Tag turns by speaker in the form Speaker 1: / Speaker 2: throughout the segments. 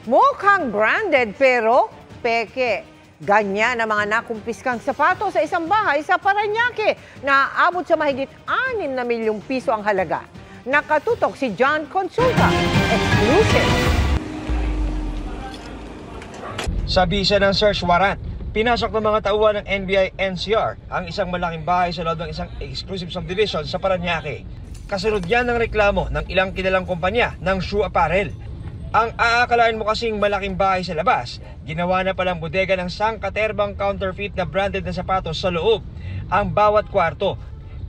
Speaker 1: Mukhang branded pero peke. Ganyan ang mga nakumpiskang sapatos sa isang bahay sa Parañaque na aabot sa mahigit 6 na milyong piso ang halaga. Nakatutok si John Consulta. Exclusive.
Speaker 2: Sa bisa ng search warrant, pinasok ng mga tauhan ng NBI-NCR ang isang malaking bahay sa loob ng isang exclusive subdivision sa Parañaque. Kasunod yan ng reklamo ng ilang kilalang kumpanya ng shoe apparel. Ang aakalain mo kasing malaking bahay sa labas, ginawa na palang bodega ng sangkaterbang counterfeit na branded na sapatos sa loob. Ang bawat kwarto,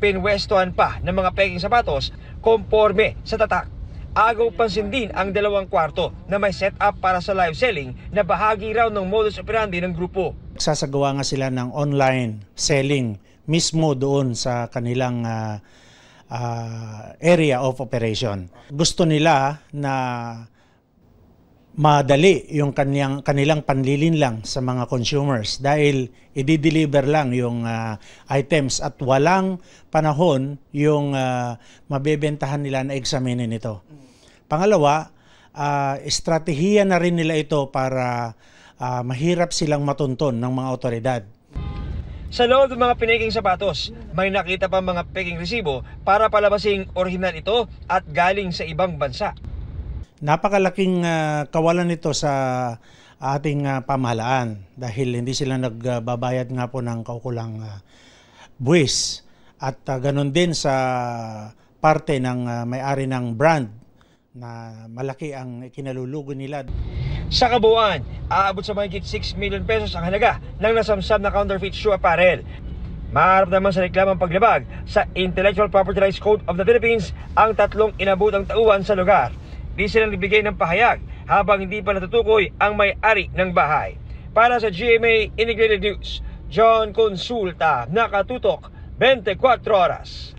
Speaker 2: pinwestuhan pa ng mga peking sapatos konforme sa tatak. Agaw pansin din ang 2 kwarto na may setup para sa live selling na bahagi raw ng modus operandi ng grupo.
Speaker 3: Sasagawa nga sila ng online selling mismo doon sa kanilang area of operation. Gusto nila na madali yung kanilang panlilin lang sa mga consumers dahil i-deliver lang yung items at walang panahon yung mabebentahan nila na examinin ito. Pangalawa, estratehiya na rin nila ito para mahirap silang matunton ng mga otoridad.
Speaker 2: Sa loob ng mga pinaking sapatos, may nakita pa mga peking resibo para palabasing orihinal ito at galing sa ibang bansa.
Speaker 3: Napakalaking kawalan nito sa ating pamahalaan dahil hindi sila nagbabayad nga po ng kaukulang buwis at ganun din sa parte ng may-ari ng brand na malaki ang kinalulugo nila.
Speaker 2: Sa kabuuan, aabot sa mahigit 6 million pesos ang halaga ng nasamsam na counterfeit shoe apparel. Maharap naman sa reklamang paglabag sa Intellectual Property Rights Code of the Philippines ang 3 inabutang tauhan sa lugar. Di silang nagbigay ng pahayag habang hindi pa natutukoy ang may-ari ng bahay. Para sa GMA Integrated News, John Consulta, Nakatutok, 24 Oras.